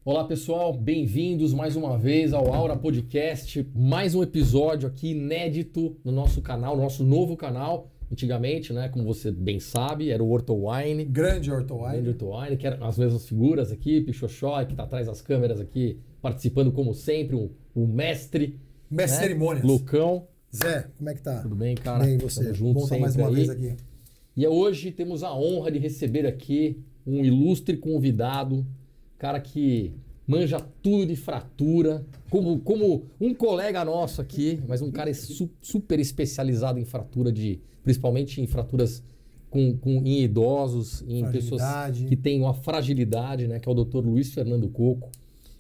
Olá pessoal, bem-vindos mais uma vez ao Aura Podcast, mais um episódio aqui inédito no nosso canal, no nosso novo canal. Antigamente, né, como você bem sabe, era o Ortowine. Grande Ortowine. Grande Ortowine, que eram as mesmas figuras aqui, Pichochó, que está atrás das câmeras aqui, participando como sempre, o mestre. Mestre né? Cerimônias. Lucão. Zé, como é que tá? Tudo bem, cara? Bem, você. Tamo junto Bom estar sempre mais uma aí. vez aqui. E hoje temos a honra de receber aqui um ilustre convidado, cara que manja tudo de fratura, como um colega nosso aqui, mas um cara super especializado em fratura, principalmente em fraturas em idosos, em pessoas que têm uma fragilidade, né, que é o Dr. Luiz Fernando Coco.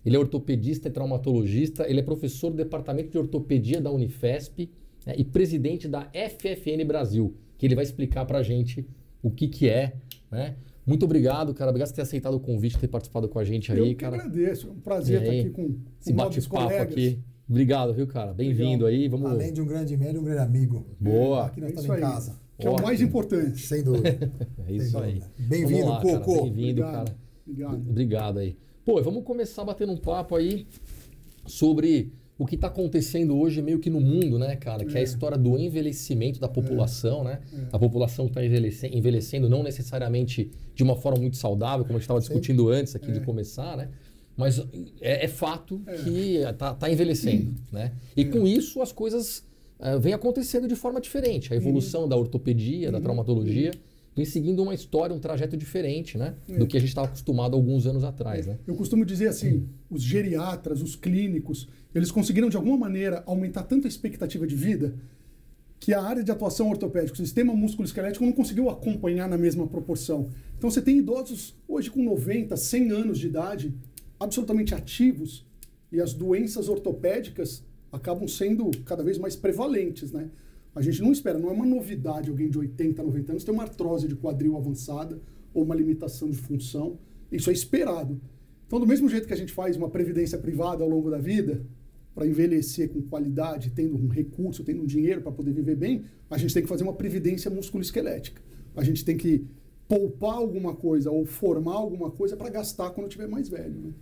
Ele é ortopedista e traumatologista, ele é professor do Departamento de Ortopedia da Unifesp, né, e presidente da FFN Brasil, que ele vai explicar pra gente o que é, né? Muito obrigado, cara. Obrigado por ter aceitado o convite, ter participado com a gente aí, cara. Eu que agradeço. É um prazer estar aqui com esse bate-papo aqui. Obrigado, viu, cara? Bem-vindo aí. Vamos... Além de um grande médico, um grande amigo. Boa. Aqui nós estamos em casa. Que é o mais importante. Sem dúvida. É isso aí. Bem-vindo, Coco. Bem-vindo, cara. Obrigado aí. Pô, vamos começar batendo um papo aí sobre o que está acontecendo hoje meio que no mundo, né, cara? Que é a história do envelhecimento da população, né? A população está envelhecendo não necessariamente de uma forma muito saudável, como a gente estava discutindo antes aqui de começar, né? Mas é fato que está envelhecendo, né? E com isso as coisas vêm acontecendo de forma diferente. A evolução da ortopedia, da traumatologia, vem seguindo uma história, um trajeto diferente, né? Do que a gente estava acostumado alguns anos atrás, né? Eu costumo dizer assim, os geriatras, os clínicos, eles conseguiram de alguma maneira aumentar tanto a expectativa de vida que a área de atuação ortopédica, o sistema músculo-esquelético não conseguiu acompanhar na mesma proporção. Então você tem idosos hoje com 90, 100 anos de idade, absolutamente ativos, e as doenças ortopédicas acabam sendo cada vez mais prevalentes, né? A gente não espera, não é uma novidade alguém de 80, 90 anos ter uma artrose de quadril avançada ou uma limitação de função. Isso é esperado. Então, do mesmo jeito que a gente faz uma previdência privada ao longo da vida, para envelhecer com qualidade, tendo um recurso, tendo um dinheiro para poder viver bem, a gente tem que fazer uma previdência musculoesquelética. A gente tem que poupar alguma coisa ou formar alguma coisa para gastar quando tiver mais velho, né?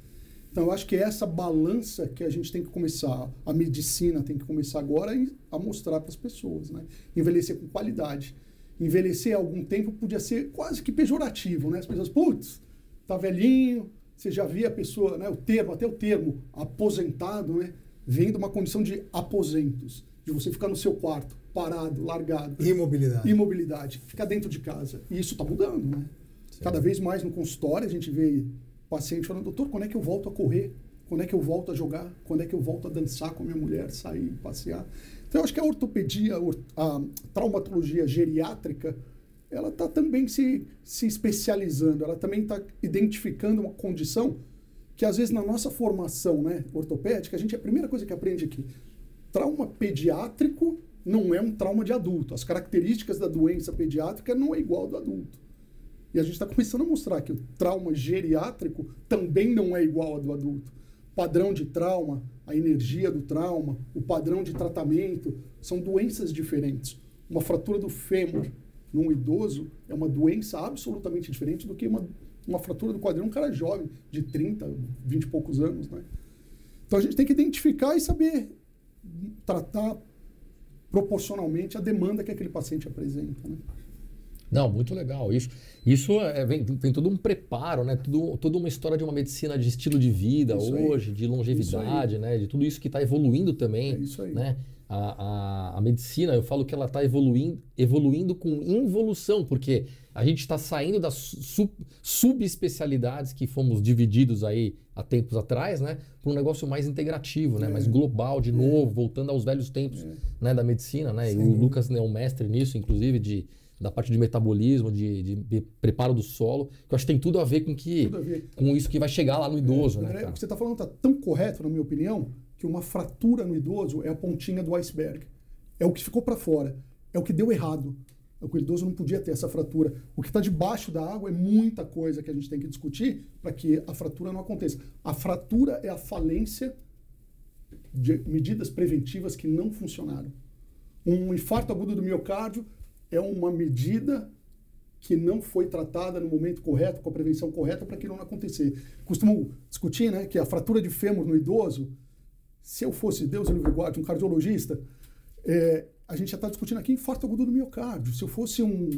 Então, eu acho que é essa balança que a gente tem que começar, a medicina tem que começar agora a mostrar para as pessoas, né? Envelhecer com qualidade. Envelhecer há algum tempo podia ser quase que pejorativo, né? As pessoas, putz, tá velhinho, você já via a pessoa, né? Até o termo aposentado, né? Vem de uma condição de aposentos, de você ficar no seu quarto, parado, largado. Imobilidade. Imobilidade, ficar dentro de casa. E isso está mudando, né? Sim. Cada vez mais no consultório a gente vê paciente falando, doutor, quando é que eu volto a correr? Quando é que eu volto a jogar? Quando é que eu volto a dançar com a minha mulher, sair, passear? Então, eu acho que a ortopedia, a traumatologia geriátrica, ela está também se especializando, ela também está identificando uma condição que, às vezes, na nossa formação, né, ortopédica, a primeira coisa que aprende aqui, trauma pediátrico não é um trauma de adulto. As características da doença pediátrica não é igual ao do adulto. E a gente está começando a mostrar que o trauma geriátrico também não é igual ao do adulto. Padrão de trauma, a energia do trauma, o padrão de tratamento, são doenças diferentes. Uma fratura do fêmur num idoso é uma doença absolutamente diferente do que uma fratura do quadril num cara jovem, de 30, 20 e poucos anos, né? Então a gente tem que identificar e saber tratar proporcionalmente a demanda que aquele paciente apresenta, né? Não, muito legal. Isso vem todo um preparo, né? Toda uma história de uma medicina de estilo de vida isso hoje, de longevidade, né? De tudo isso que está evoluindo também. É isso aí. Né? A medicina, eu falo que ela está evoluindo com involução, porque a gente está saindo das subespecialidades que fomos divididos aí há tempos atrás, né? Para um negócio mais integrativo, né? Mais global, de novo, voltando aos velhos tempos né? Da medicina, né? E o Lucas é um mestre nisso, inclusive, da parte de metabolismo, de preparo do solo, que eu acho que tem tudo a ver com isso que vai chegar lá no idoso. Né, o que você está falando está tão correto, na minha opinião, que uma fratura no idoso é a pontinha do iceberg. É o que ficou para fora, é o que deu errado. É o que o idoso não podia ter essa fratura. O que está debaixo da água é muita coisa que a gente tem que discutir para que a fratura não aconteça. A fratura é a falência de medidas preventivas que não funcionaram. Um infarto agudo do miocárdio é uma medida que não foi tratada no momento correto, com a prevenção correta, para aquilo não acontecer. Costumo discutir, né, que a fratura de fêmur no idoso, se eu fosse, Deus livre guarde, um cardiologista, a gente já está discutindo aqui infarto agudo do miocárdio. Se eu fosse um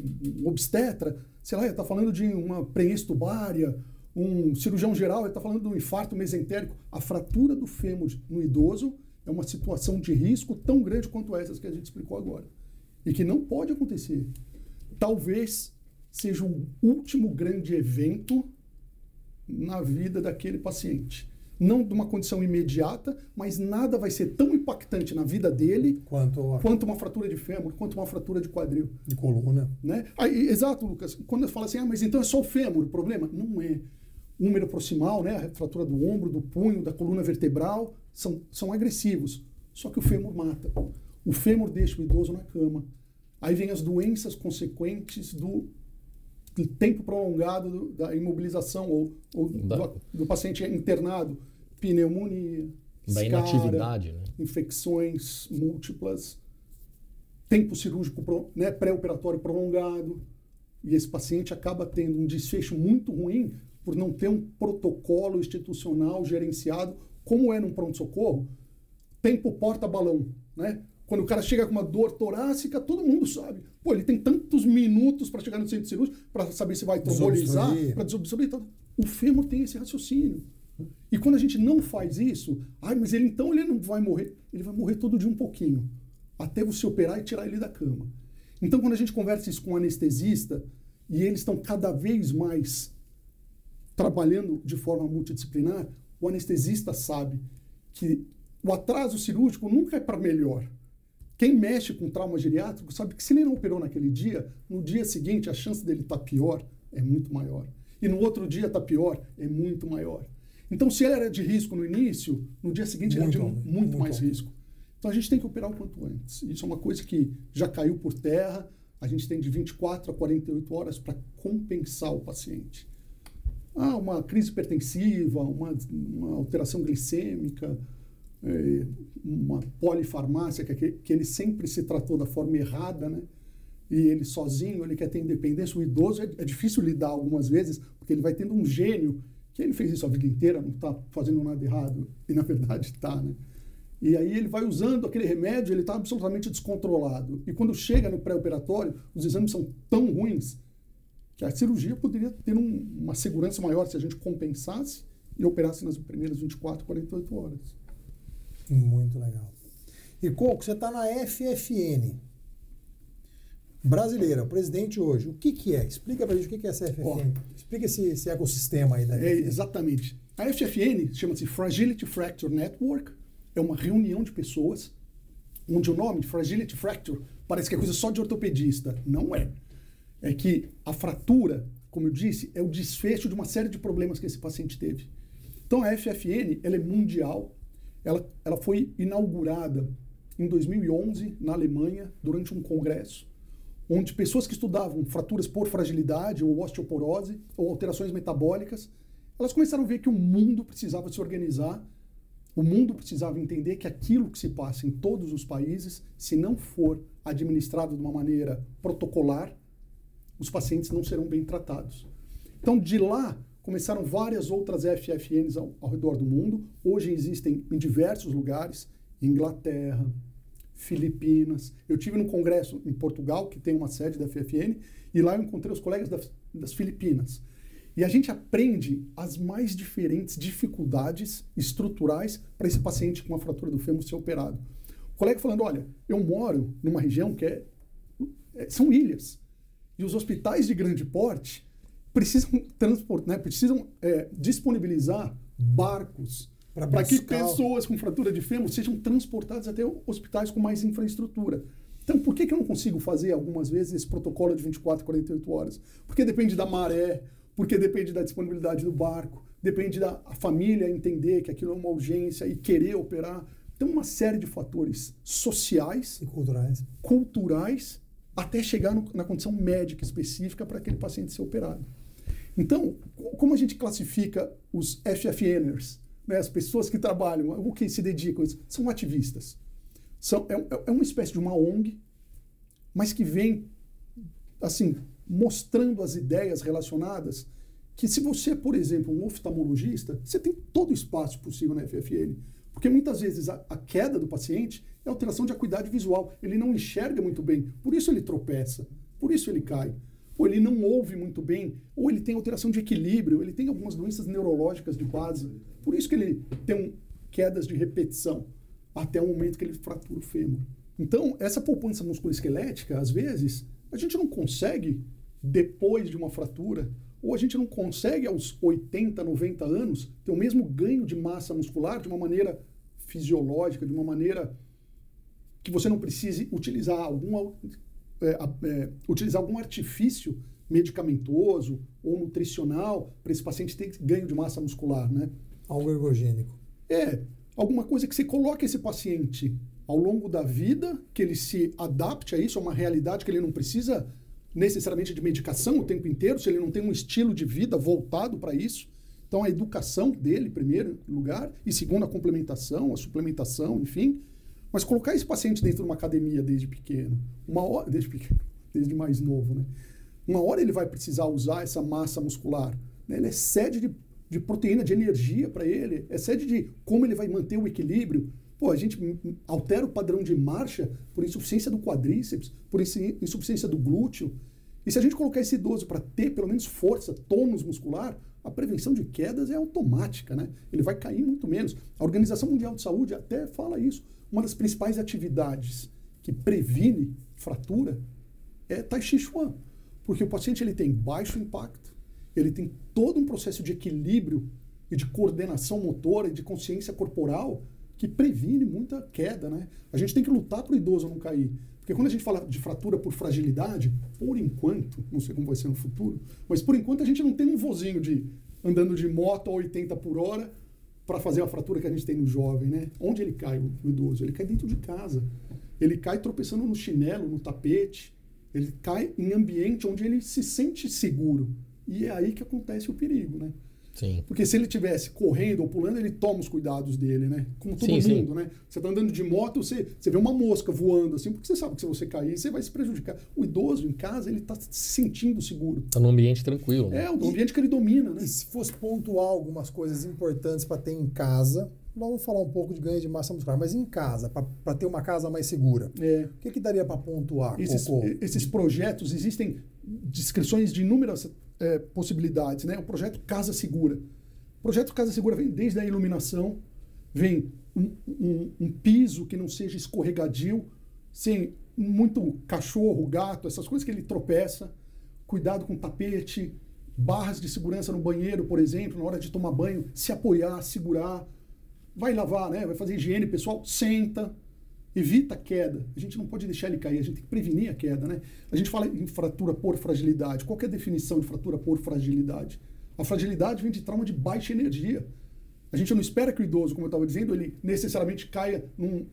obstetra, sei lá, ia estar falando de uma prenhez tubária, um cirurgião geral, ia estar falando de um infarto mesentérico. A fratura do fêmur no idoso é uma situação de risco tão grande quanto essas que a gente explicou agora. E que não pode acontecer. Talvez seja o último grande evento na vida daquele paciente. Não de uma condição imediata, mas nada vai ser tão impactante na vida dele quanto uma fratura de fêmur, quanto uma fratura de quadril. De coluna. Né? Aí, exato, Lucas. Quando eu falo assim, mas então é só o fêmur o problema? Não é. Húmero proximal, né? A fratura do ombro, do punho, da coluna vertebral, são agressivos. Só que o fêmur mata. O fêmur deixa o idoso na cama. Aí vem as doenças consequentes do tempo prolongado da imobilização ou do paciente internado, pneumonia, da inatividade, né? infecções múltiplas, tempo cirúrgico, né, pré-operatório prolongado, e esse paciente acaba tendo um desfecho muito ruim por não ter um protocolo institucional gerenciado, como é num pronto-socorro, tempo porta-balão, né? Quando o cara chega com uma dor torácica, todo mundo sabe. Pô, ele tem tantos minutos para chegar no centro cirúrgico para saber se vai trombolizar, para desobstruir. Então, o fêmur tem esse raciocínio. E quando a gente não faz isso, mas ele não vai morrer. Ele vai morrer todo dia um pouquinho, até você operar e tirar ele da cama. Então, quando a gente conversa isso com um anestesista, e eles estão cada vez mais trabalhando de forma multidisciplinar, o anestesista sabe que o atraso cirúrgico nunca é para melhor. Quem mexe com trauma geriátrico sabe que se ele não operou naquele dia, no dia seguinte a chance dele estar pior é muito maior. E no outro dia está pior é muito maior. Então, se ele era de risco no início, no dia seguinte ele é de muito mais risco. Então, a gente tem que operar o quanto antes. Isso é uma coisa que já caiu por terra. A gente tem de 24 a 48 horas para compensar o paciente. Uma crise hipertensiva, uma alteração glicêmica, uma polifarmácia, que ele sempre se tratou da forma errada, né? E ele sozinho, ele quer ter independência. O idoso é difícil lidar algumas vezes, porque ele vai tendo um gênio, que ele fez isso a vida inteira, não está fazendo nada errado, e na verdade está, né? E aí ele vai usando aquele remédio, ele está absolutamente descontrolado. E quando chega no pré-operatório, os exames são tão ruins que a cirurgia poderia ter uma segurança maior se a gente compensasse e operasse nas primeiras 24, 48 horas. Muito legal. E Coco, você está na FFN brasileira, o presidente hoje. O que é? Explica pra gente o que é essa FFN. Explica esse ecossistema aí da FFN. Exatamente. A FFN chama-se Fragility Fracture Network. É uma reunião de pessoas onde o nome Fragility Fracture parece que é coisa só de ortopedista. Não é. É que a fratura, como eu disse, é o desfecho de uma série de problemas que esse paciente teve. Então a FFN, ela é mundial. Ela foi inaugurada em 2011 na Alemanha durante um congresso onde pessoas que estudavam fraturas por fragilidade ou osteoporose ou alterações metabólicas, elas começaram a ver que o mundo precisava se organizar, o mundo precisava entender que aquilo que se passa em todos os países, se não for administrado de uma maneira protocolar, os pacientes não serão bem tratados. Então, de lá, começaram várias outras FFNs ao redor do mundo. Hoje existem em diversos lugares, Inglaterra, Filipinas. Eu tive num congresso em Portugal, que tem uma sede da FFN, e lá eu encontrei os colegas das Filipinas. E a gente aprende as mais diferentes dificuldades estruturais para esse paciente com uma fratura do fêmur ser operado. O colega falando, olha, eu moro numa região que são ilhas, e os hospitais de grande porte precisam transportar, né, precisam disponibilizar barcos para que pessoas com fratura de fêmur sejam transportadas até hospitais com mais infraestrutura. Então, por que eu não consigo fazer, algumas vezes, esse protocolo de 24, 48 horas? Porque depende da maré, porque depende da disponibilidade do barco, depende da família entender que aquilo é uma urgência e querer operar. Então, uma série de fatores sociais e culturais até chegar na condição médica específica para aquele paciente ser operado. Então, como a gente classifica os FFNers, né, as pessoas que trabalham, o que se dedicam a isso? São ativistas. É uma espécie de uma ONG, mas que vem, assim, mostrando as ideias relacionadas, que se você, por exemplo, um oftalmologista, você tem todo o espaço possível na FFN. Porque muitas vezes a queda do paciente é alteração de acuidade visual. Ele não enxerga muito bem, por isso ele tropeça, por isso ele cai. Ou ele não ouve muito bem, ou ele tem alteração de equilíbrio, ele tem algumas doenças neurológicas de base. Por isso que ele tem quedas de repetição, até o momento que ele fratura o fêmur. Então, essa poupança musculoesquelética, às vezes, a gente não consegue depois de uma fratura, ou a gente não consegue aos 80, 90 anos ter o mesmo ganho de massa muscular de uma maneira fisiológica, de uma maneira que você não precise utilizar algum artifício medicamentoso ou nutricional para esse paciente ter ganho de massa muscular, né? Algo ergogênico. Alguma coisa que você coloque esse paciente ao longo da vida, que ele se adapte a isso, a uma realidade que ele não precisa necessariamente de medicação o tempo inteiro, se ele não tem um estilo de vida voltado para isso. Então, a educação dele, em primeiro lugar, e segundo, a complementação, a suplementação, enfim. Mas colocar esse paciente dentro de uma academia desde pequeno, desde mais novo, né? Uma hora ele vai precisar usar essa massa muscular, né? Ele é sede de proteína, de energia para ele, é sede de como ele vai manter o equilíbrio. Pô, a gente altera o padrão de marcha por insuficiência do quadríceps, por insuficiência do glúteo. E se a gente colocar esse idoso para ter pelo menos força, tônus muscular, a prevenção de quedas é automática, né? Ele vai cair muito menos. A Organização Mundial de Saúde até fala isso. Uma das principais atividades que previne fratura é Tai Chi Chuan, porque o paciente ele tem baixo impacto, ele tem todo um processo de equilíbrio e de coordenação motora e de consciência corporal que previne muita queda, né? A gente tem que lutar para o idoso não cair. Porque quando a gente fala de fratura por fragilidade, por enquanto, não sei como vai ser no futuro, mas por enquanto a gente não tem um vozinho andando de moto a 80 por hora para fazer a fratura que a gente tem no jovem, né? Onde ele cai, o idoso? Ele cai dentro de casa. Ele cai tropeçando no chinelo, no tapete. Ele cai em ambiente onde ele se sente seguro. E é aí que acontece o perigo, né? Sim. Porque se ele estivesse correndo ou pulando, ele toma os cuidados dele, né? Como todo mundo, né? Você está andando de moto, você vê uma mosca voando, assim, porque você sabe que se você cair, você vai se prejudicar. O idoso, em casa, ele está se sentindo seguro. Está num ambiente tranquilo, né? Um ambiente que ele domina, né? E se fosse pontuar algumas coisas importantes para ter em casa, nós vamos falar um pouco de ganho de massa muscular, mas em casa, para ter uma casa mais segura, o que daria para pontuar? Esses projetos, existem descrições de inúmeras possibilidades, né? O projeto Casa Segura. O projeto Casa Segura vem desde a iluminação, vem um piso que não seja escorregadio, sem muito cachorro, gato, essas coisas que ele tropeça, cuidado com tapete, barras de segurança no banheiro, por exemplo, na hora de tomar banho, se apoiar, segurar, vai lavar, né? Vai fazer higiene pessoal, senta, evita a queda. A gente não pode deixar ele cair, a gente tem que prevenir a queda, né? A gente fala em fratura por fragilidade. Qual que é a definição de fratura por fragilidade? A fragilidade vem de trauma de baixa energia. A gente não espera que o idoso, como eu estava dizendo, ele necessariamente caia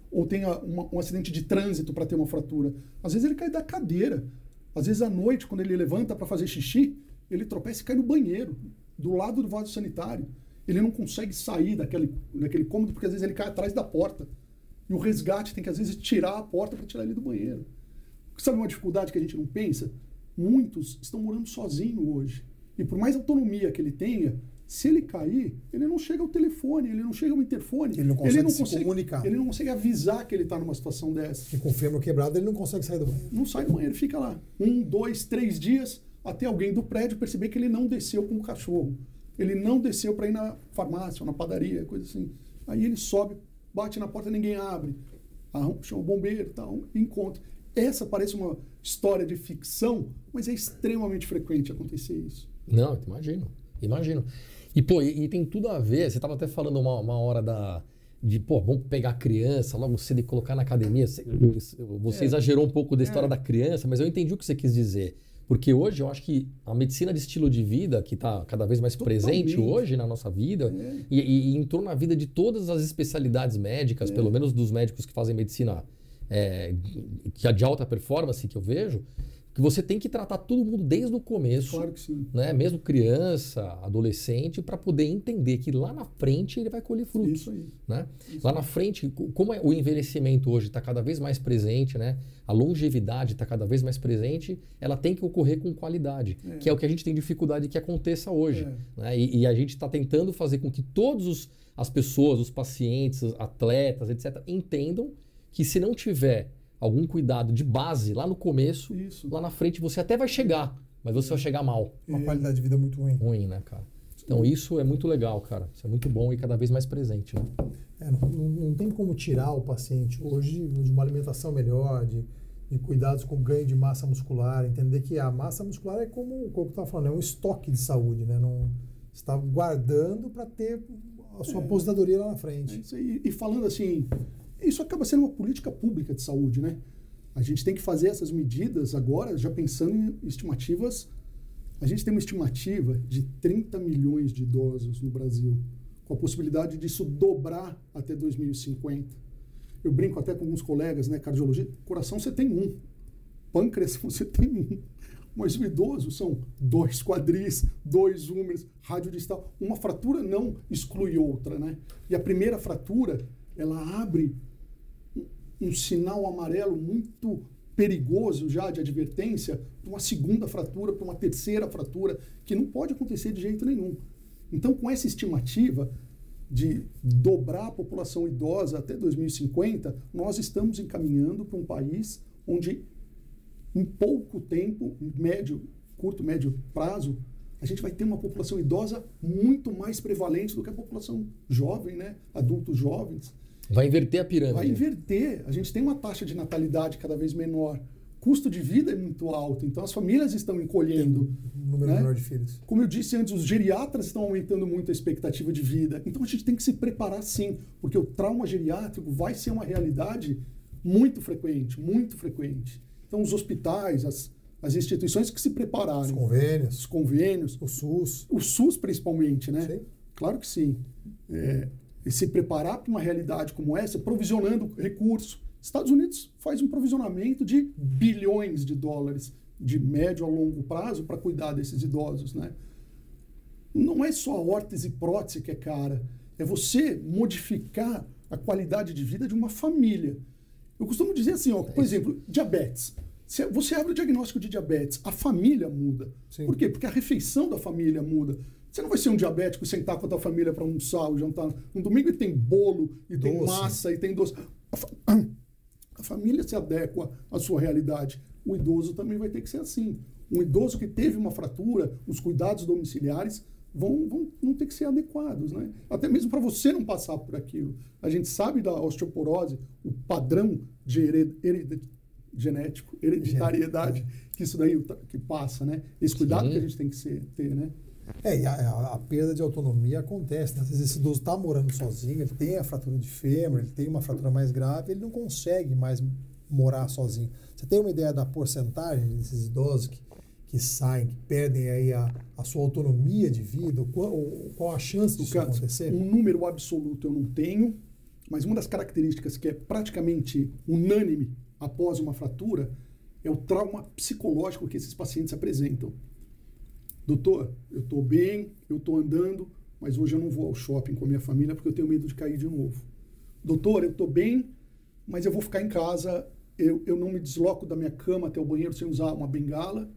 ou tenha um acidente de trânsito para ter uma fratura. Às vezes ele cai da cadeira. Às vezes à noite, quando ele levanta para fazer xixi, ele tropeça e cai no banheiro, do lado do vaso sanitário. Ele não consegue sair daquele cômodo porque às vezes ele cai atrás da porta. E o resgate tem que, às vezes, tirar a porta para tirar ele do banheiro. Sabe uma dificuldade que a gente não pensa? Muitos estão morando sozinhos hoje. E por mais autonomia que ele tenha, se ele cair, ele não chega ao telefone, ele não chega ao interfone. Ele não consegue se comunicar. Ele não consegue avisar que ele está numa situação dessa. E com o fêmur quebrado, ele não consegue sair do banheiro. Não sai do banheiro, fica lá 1, 2, 3 dias até alguém do prédio perceber que ele não desceu com o cachorro. Ele não desceu para ir na farmácia ou na padaria, coisa assim. Aí ele sobe, bate na porta, ninguém abre. Chama o bombeiro, tal, encontra. Essa parece uma história de ficção, mas é extremamente frequente acontecer isso. Não, imagino. E, pô, e tem tudo a ver, você estava até falando uma hora vamos pegar a criança logo cedo e colocar na academia. Você exagerou um pouco da história da criança, mas eu entendi o que você quis dizer. Porque hoje eu acho que a medicina de estilo de vida, que está cada vez mais presente hoje na nossa vida, e entrou na vida de todas as especialidades médicas, pelo menos dos médicos que fazem medicina que é de alta performance, que eu vejo, que você tem que tratar todo mundo desde o começo, claro que sim. Né? Mesmo criança, adolescente, para poder entender que lá na frente ele vai colher frutos. Isso aí. Né? Isso lá na frente, como o envelhecimento hoje está cada vez mais presente, né? A longevidade está cada vez mais presente, ela tem que ocorrer com qualidade, que é o que a gente tem dificuldade que aconteça hoje. Né? E a gente está tentando fazer com que todas as pessoas, os pacientes, os atletas, etc., entendam que se não tiver algum cuidado de base lá no começo, lá na frente você até vai chegar, mas você vai chegar mal. Uma qualidade de vida muito ruim. Ruim, né, cara? Então isso é muito legal, cara. Isso é muito bom e cada vez mais presente, né? Não tem como tirar o paciente hoje de uma alimentação melhor, de cuidados com ganho de massa muscular, entender que a massa muscular é como eu estava falando, é um estoque de saúde, né? Não, você está guardando para ter a sua aposentadoria lá na frente. Isso aí. E falando assim, isso acaba sendo uma política pública de saúde, né? A gente tem que fazer essas medidas agora, já pensando em estimativas. A gente tem uma estimativa de 30 milhões de idosos no Brasil, com a possibilidade disso dobrar até 2050. Eu brinco até com alguns colegas, né? Cardiologia, coração você tem um, pâncreas você tem um. Mas o idoso são 2 quadris, 2 húmeros, radiodistal. Uma fratura não exclui outra, né? E a primeira fratura, ela abre um sinal amarelo muito perigoso já de advertência para uma segunda fratura, para uma terceira fratura, que não pode acontecer de jeito nenhum. Então, com essa estimativa de dobrar a população idosa até 2050, nós estamos encaminhando para um país onde, em pouco tempo, curto, médio prazo, a gente vai ter uma população idosa muito mais prevalente do que a população jovem, né? Adultos jovens. Vai inverter a pirâmide. Vai inverter. A gente tem uma taxa de natalidade cada vez menor. Custo de vida é muito alto, então as famílias estão encolhendo. Tem um número menor de filhos. Como eu disse antes, os geriatras estão aumentando muito a expectativa de vida. Então a gente tem que se preparar sim, porque o trauma geriátrico vai ser uma realidade muito frequente, muito frequente. Então os hospitais, as instituições que se prepararam. Os convênios. O SUS. O SUS principalmente, né? Sim. Claro que sim. E se preparar para uma realidade como essa, provisionando recursos. Estados Unidos faz um provisionamento de bilhões de dólares de médio a longo prazo para cuidar desses idosos, né? Não é só a órtese e prótese que é cara, é você modificar a qualidade de vida de uma família. Eu costumo dizer assim, ó, por exemplo, diabetes. Você abre o diagnóstico de diabetes, a família muda. Sim. Por quê? Porque a refeição da família muda. Você não vai ser um diabético e sentar com a tua família para almoçar ou jantar. No domingo e tem bolo, e tem massa, e tem doce. A família se adequa à sua realidade. O idoso também vai ter que ser assim. Um idoso que teve uma fratura, os cuidados domiciliares vão ter que ser adequados, né? Até mesmo para você não passar por aquilo. A gente sabe da osteoporose, o padrão de hereditariedade, que isso daí que passa, né? Esse cuidado que a gente tem que ter, né? E a perda de autonomia acontece, né? Às vezes esse idoso está morando sozinho, ele tem a fratura de fêmur, ele tem uma fratura mais grave, ele não consegue mais morar sozinho. Você tem uma ideia da porcentagem desses idosos que saem, que perdem aí a sua autonomia de vida? Qual a chance disso acontecer? Um número absoluto eu não tenho, mas uma das características que é praticamente unânime após uma fratura é o trauma psicológico que esses pacientes apresentam. Doutor, eu estou bem, eu estou andando, mas hoje eu não vou ao shopping com a minha família porque eu tenho medo de cair de novo. Doutor, eu estou bem, mas eu vou ficar em casa, eu não me desloco da minha cama até o banheiro sem usar uma bengala,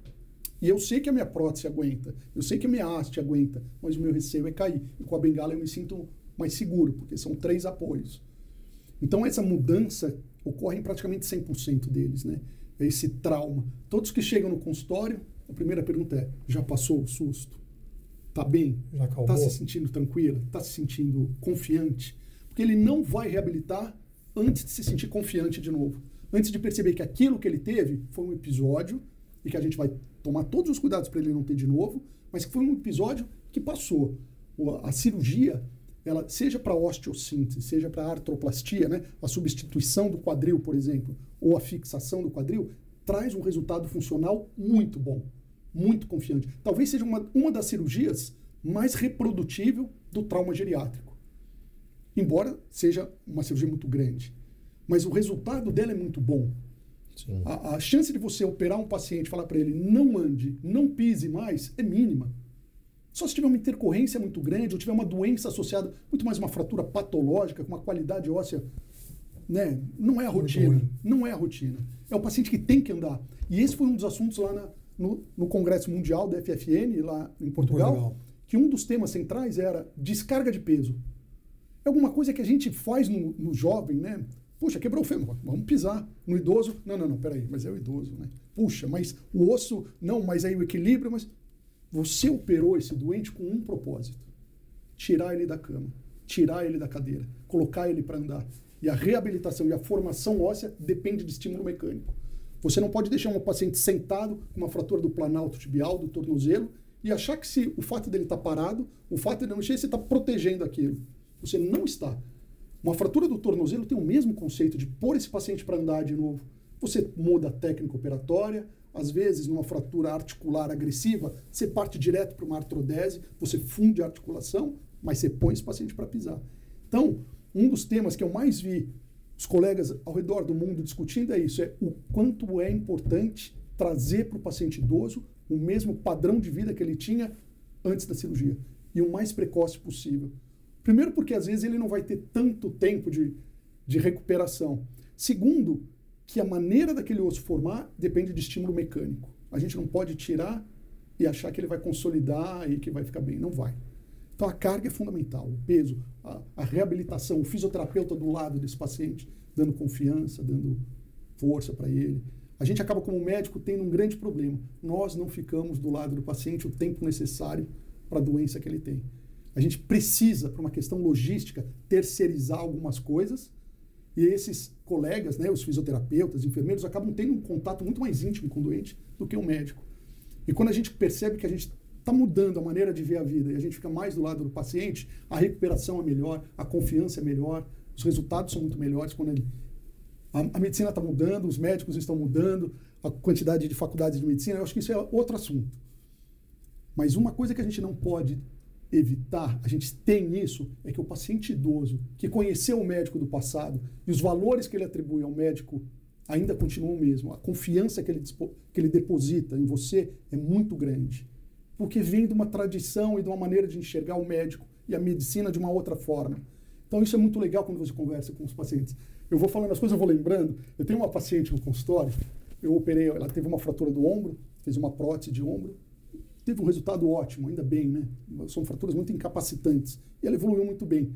e eu sei que a minha prótese aguenta, eu sei que a minha haste aguenta, mas o meu receio é cair. E com a bengala eu me sinto mais seguro, porque são 3 apoios. Então essa mudança ocorre em praticamente 100% deles, né? Esse trauma. Todos que chegam no consultório, a primeira pergunta é: já passou o susto? Tá bem? Já acalmou? Tá se sentindo tranquila? Tá se sentindo confiante? Porque ele não vai reabilitar antes de se sentir confiante de novo. Antes de perceber que aquilo que ele teve foi um episódio e que a gente vai tomar todos os cuidados para ele não ter de novo, mas que foi um episódio que passou. A cirurgia, ela, seja para osteossíntese, seja para artroplastia, né? A substituição do quadril, por exemplo, ou a fixação do quadril, traz um resultado funcional muito bom, muito confiante. Talvez seja uma das cirurgias mais reprodutível do trauma geriátrico. Embora seja uma cirurgia muito grande. Mas o resultado dela é muito bom. A chance de você operar um paciente e falar para ele não ande, não pise mais, é mínima. Só se tiver uma intercorrência muito grande ou tiver uma doença associada, muito mais uma fratura patológica, com uma qualidade óssea, né? Não é a rotina. Não é a rotina. É o paciente que tem que andar. E esse foi um dos assuntos lá no Congresso Mundial da FFN, lá em Portugal, que um dos temas centrais era descarga de peso. É alguma coisa que a gente faz no jovem, né? Puxa, quebrou o fêmur, vamos pisar. No idoso, não, peraí, mas é o idoso, né? Puxa, mas o osso, não, mas aí o equilíbrio, mas... Você operou esse doente com um propósito: tirar ele da cama, tirar ele da cadeira, colocar ele para andar. E a reabilitação e a formação óssea depende de estímulo mecânico. Você não pode deixar um paciente sentado com uma fratura do planalto tibial, do tornozelo, e achar que se o fato dele estar parado, o fato de não mexer, você está protegendo aquilo. Você não está. Uma fratura do tornozelo tem o mesmo conceito de pôr esse paciente para andar de novo. Você muda a técnica operatória. Às vezes, numa fratura articular agressiva, você parte direto para uma artrodese, você funde a articulação, mas você põe esse paciente para pisar. Então, um dos temas que eu mais vi os colegas ao redor do mundo discutindo é isso, é o quanto é importante trazer para o paciente idoso o mesmo padrão de vida que ele tinha antes da cirurgia, e o mais precoce possível. Primeiro, porque às vezes ele não vai ter tanto tempo de recuperação. Segundo, que a maneira daquele osso formar depende de estímulo mecânico. A gente não pode tirar e achar que ele vai consolidar e que vai ficar bem. Não vai. Então a carga é fundamental, o peso, a reabilitação, o fisioterapeuta do lado desse paciente, dando confiança, dando força para ele. A gente acaba, como médico, tendo um grande problema. Nós não ficamos do lado do paciente o tempo necessário para a doença que ele tem. A gente precisa, por uma questão logística, terceirizar algumas coisas. E esses colegas, né, os fisioterapeutas, enfermeiros, acabam tendo um contato muito mais íntimo com o doente do que o médico. E quando a gente percebe que a gente está mudando a maneira de ver a vida e a gente fica mais do lado do paciente, a recuperação é melhor, a confiança é melhor, os resultados são muito melhores quando a medicina está mudando, os médicos estão mudando, a quantidade de faculdades de medicina. Eu acho que isso é outro assunto. Mas uma coisa que a gente não pode evitar, a gente tem isso, é que o paciente idoso que conheceu o médico do passado e os valores que ele atribui ao médico ainda continuam o mesmo. A confiança que ele deposita em você é muito grande, porque vem de uma tradição e de uma maneira de enxergar o médico e a medicina de uma outra forma. Então isso é muito legal quando você conversa com os pacientes. Eu vou falando as coisas, eu vou lembrando. Eu tenho uma paciente no consultório, eu operei, ela teve uma fratura do ombro, fez uma prótese de ombro, teve um resultado ótimo, ainda bem, né? São fraturas muito incapacitantes. E ela evoluiu muito bem.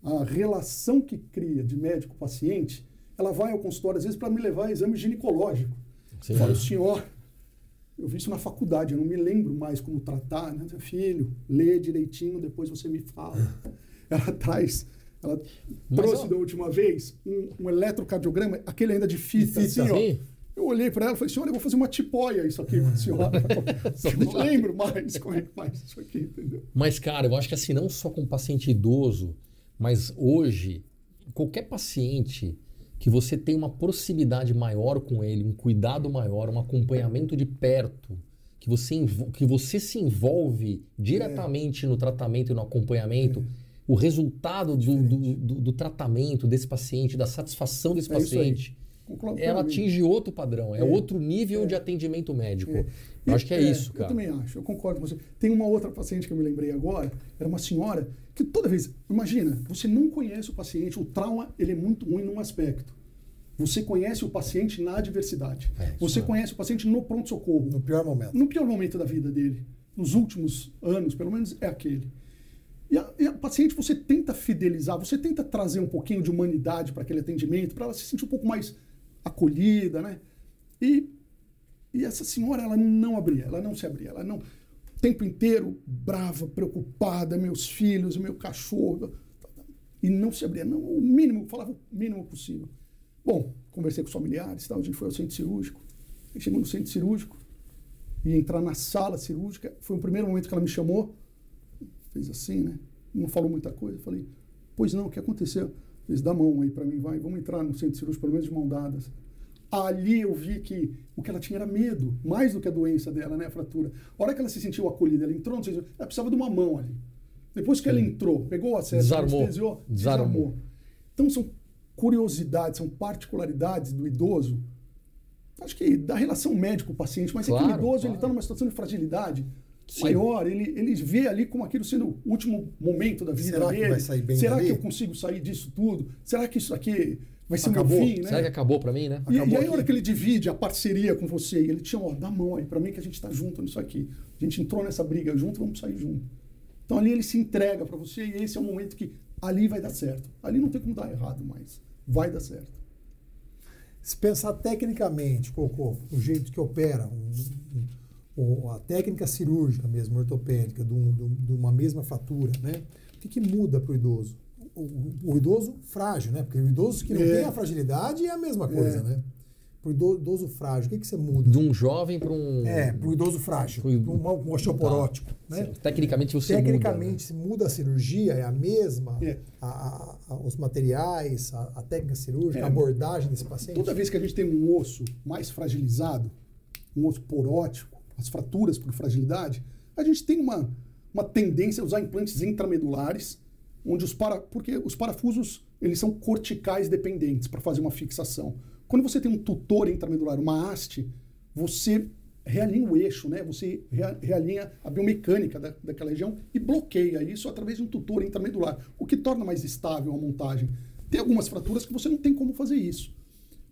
A relação que cria de médico-paciente, ela vai ao consultório, às vezes, para me levar a exame ginecológico. Eu falo, senhor, eu vi isso na faculdade, eu não me lembro mais como tratar, né? Filho, lê direitinho, depois você me fala. Ela trouxe da última vez um eletrocardiograma, aquele ainda de fita, assim, ó. Eu olhei para ela e falei, senhora, eu vou fazer uma tipóia isso aqui para a senhora. Eu não lembro mais como é que faz isso aqui, entendeu? Mas, cara, eu acho que assim, não só com paciente idoso, mas hoje, qualquer paciente que você tem uma proximidade maior com ele, um cuidado maior, um acompanhamento de perto, que você se envolve diretamente no tratamento e no acompanhamento, o resultado do tratamento desse paciente, da satisfação desse paciente, ela atinge outro padrão, outro nível de atendimento médico. Eu acho que é isso, cara. Eu também acho, eu concordo com você. Tem uma outra paciente que eu me lembrei agora, era uma senhora que toda vez, imagina, você não conhece o paciente, o trauma ele é muito ruim num aspecto. Você conhece o paciente na adversidade. Você conhece o paciente no pronto-socorro. No pior momento. No pior momento da vida dele. Nos últimos anos, pelo menos, é aquele. E a paciente, você tenta fidelizar, você tenta trazer um pouquinho de humanidade para aquele atendimento, para ela se sentir um pouco mais acolhida, né? E essa senhora, ela não abria, ela não se abria, ela não... O tempo inteiro, brava, preocupada, meus filhos, meu cachorro, e não se abria, não, o mínimo, falava o mínimo possível. Bom, conversei com os familiares, tal, a gente foi ao centro cirúrgico, chegou no centro cirúrgico, e entrar na sala cirúrgica, foi o primeiro momento que ela me chamou, fez assim, né? Não falou muita coisa, falei, pois não, o que aconteceu? Fez, dá a mão aí para mim, vai, vamos entrar no centro cirúrgico, pelo menos de mão dadas. Ali eu vi que o que ela tinha era medo, mais do que a doença dela, né, a fratura. A hora que ela se sentiu acolhida, ela entrou no centro cirúrgico, ela precisava de uma mão ali. Depois que ela entrou, pegou o acesso, desarmou. Então são curiosidades, são particularidades do idoso acho que da relação médico-paciente, mas claro, é que o idoso claro. ele está numa situação de fragilidade Sim. maior, ele vê ali como aquilo sendo o último momento da vida Será dele. que vai sair bem Será dali? que eu consigo sair disso tudo? Será que isso aqui vai ser o meu Acabou? fim, né? Será que acabou pra mim, né? E Acabou aí, a hora aqui. que ele divide a parceria com você, ele te chama, ó, dá a mão aí pra mim que a gente tá junto nisso aqui. A gente entrou nessa briga junto, vamos sair junto. Então ali ele se entrega pra você e esse é o momento que ali vai dar certo. Ali não tem como dar errado mais. Vai dar certo. Se pensar tecnicamente, Cocô, o jeito que opera, a técnica cirúrgica mesmo, ortopédica, de uma mesma fratura, né? O que muda para o idoso? O idoso frágil, né? Porque o idoso que não tem a fragilidade é a mesma coisa, né? Para o idoso frágil, o que você muda? De um jovem para um... para o idoso frágil, para um osteoporótico. Tá. Né? Tecnicamente você Tecnicamente, muda, né? muda a cirurgia, é a mesma, os materiais, a técnica cirúrgica, a abordagem desse paciente? Toda vez que a gente tem um osso mais fragilizado, um osso porótico, as fraturas por fragilidade, a gente tem uma tendência a usar implantes intramedulares, onde porque os parafusos eles são corticais dependentes para fazer uma fixação. Quando você tem um tutor intramedular, uma haste, você realinha o eixo, né? Você realinha a biomecânica daquela região e bloqueia isso através de um tutor intramedular, o que torna mais estável a montagem. Tem algumas fraturas que você não tem como fazer isso.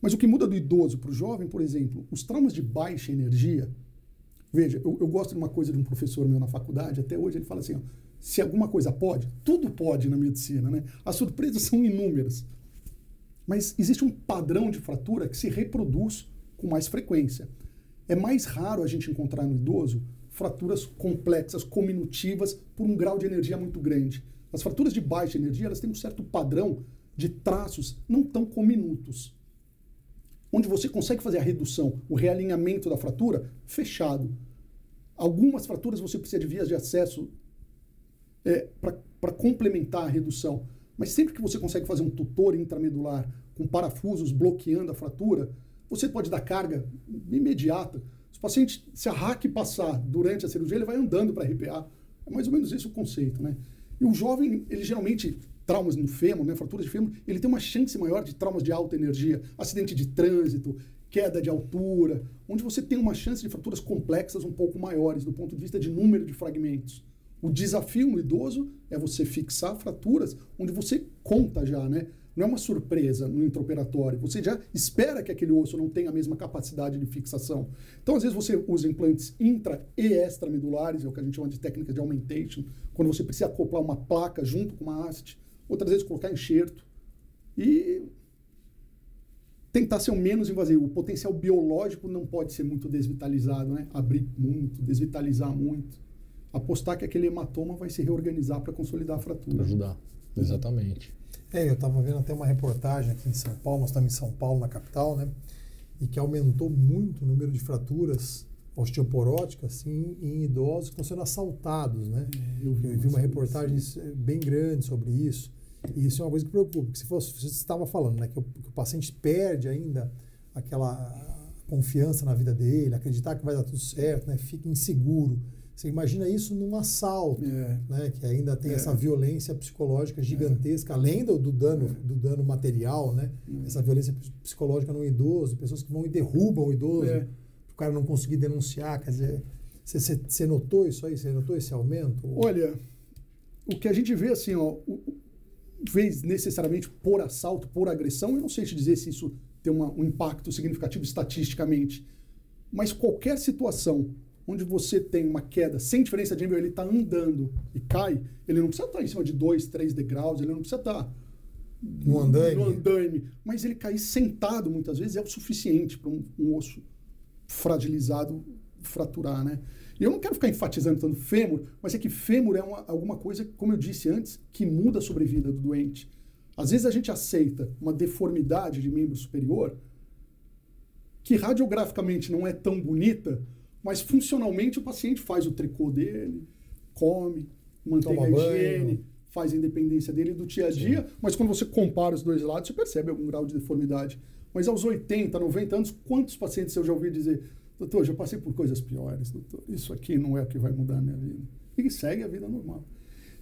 Mas o que muda do idoso para o jovem, por exemplo, os traumas de baixa energia. Veja, eu gosto de uma coisa de um professor meu na faculdade, até hoje ele fala assim, ó, se alguma coisa pode, tudo pode na medicina, né? As surpresas são inúmeras. Mas existe um padrão de fratura que se reproduz com mais frequência. É mais raro a gente encontrar no idoso fraturas complexas, cominutivas, por um grau de energia muito grande. As fraturas de baixa energia, elas têm um certo padrão de traços não tão cominutos, onde você consegue fazer a redução, o realinhamento da fratura fechado. Algumas fraturas você precisa de vias de acesso para complementar a redução. Mas sempre que você consegue fazer um tutor intramedular com parafusos bloqueando a fratura, você pode dar carga imediata. Se o paciente, se a RAC passar durante a cirurgia, ele vai andando para RPA. É mais ou menos esse o conceito, né? E o jovem, ele geralmente, traumas no fêmur, né, fraturas de fêmur, ele tem uma chance maior de traumas de alta energia, acidente de trânsito, queda de altura, onde você tem uma chance de fraturas complexas um pouco maiores do ponto de vista de número de fragmentos. O desafio no idoso é você fixar fraturas onde você conta já, né? Não é uma surpresa no intraoperatório. Você já espera que aquele osso não tenha a mesma capacidade de fixação. Então, às vezes, você usa implantes intra- e extramedulares, é o que a gente chama de técnica de augmentation, quando você precisa acoplar uma placa junto com uma haste, outras vezes colocar enxerto. E tentar ser o menos invasivo. O potencial biológico não pode ser muito desvitalizado, né? Abrir muito, desvitalizar muito. Apostar que aquele hematoma vai se reorganizar para consolidar a fratura. Para ajudar, exatamente. Eu estava vendo até uma reportagem aqui em São Paulo, nós estamos em São Paulo, na capital, né? E que aumentou muito o número de fraturas osteoporóticas assim, em idosos que estão sendo assaltados, né? Eu vi uma reportagem bem grande sobre isso. E isso é uma coisa que preocupa, porque se você estava falando, né, que o paciente perde ainda aquela confiança na vida dele, acreditar que vai dar tudo certo, né? Fica inseguro. Você imagina isso num assalto, né, que ainda tem essa violência psicológica gigantesca, além do dano material, né? Essa violência psicológica no idoso, pessoas que vão e derrubam o idoso, o cara não conseguir denunciar. Quer dizer, você notou isso aí? Você notou esse aumento? Olha, o que a gente vê assim, ó, vez necessariamente por assalto, por agressão, eu não sei te dizer se isso tem um impacto significativo estatisticamente, mas qualquer situação onde você tem uma queda sem diferença de nível, ele está andando e cai, ele não precisa estar em cima de 2, 3 degraus, ele não precisa estar no andaime, mas ele cair sentado muitas vezes é o suficiente para um osso fragilizado fraturar, né? E eu não quero ficar enfatizando tanto fêmur, mas é que fêmur é alguma coisa, como eu disse antes, que muda a sobrevida do doente. Às vezes a gente aceita uma deformidade de membro superior que radiograficamente não é tão bonita, mas funcionalmente o paciente faz o tricô dele, come, mantém a higiene, faz a independência dele do dia a dia, mas quando você compara os dois lados, você percebe algum grau de deformidade. Mas aos 80, 90 anos, quantos pacientes eu já ouvi dizer: doutor, já passei por coisas piores, doutor, isso aqui não é o que vai mudar a minha vida. E segue a vida normal.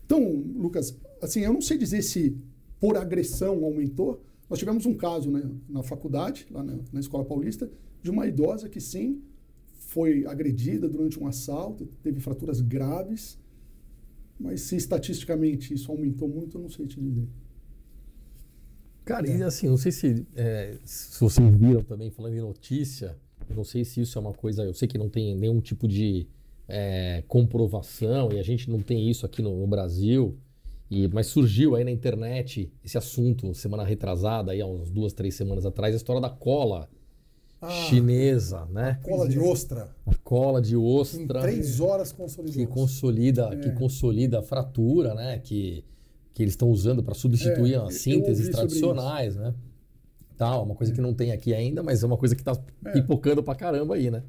Então, Lucas, assim, eu não sei dizer se por agressão aumentou. Nós tivemos um caso, né, na faculdade, lá na Escola Paulista, de uma idosa que, sim, foi agredida durante um assalto, teve fraturas graves, mas se estatisticamente isso aumentou muito, eu não sei te dizer. Cara, e assim, não sei se vocês viram também, falando em notícia, eu não sei se isso é uma coisa, eu sei que não tem nenhum tipo de comprovação, e a gente não tem isso aqui no Brasil, mas surgiu aí na internet esse assunto, semana retrasada, aí, há uns 2, 3 semanas atrás, a história da cola chinesa, né? Cola de ostra. A cola de ostra. Em 3 horas consolidou. Que consolida a fratura, né? Que eles estão usando para substituir as sínteses tradicionais, né? Tal, uma coisa que não tem aqui ainda, mas é uma coisa que está pipocando pra caramba aí, né?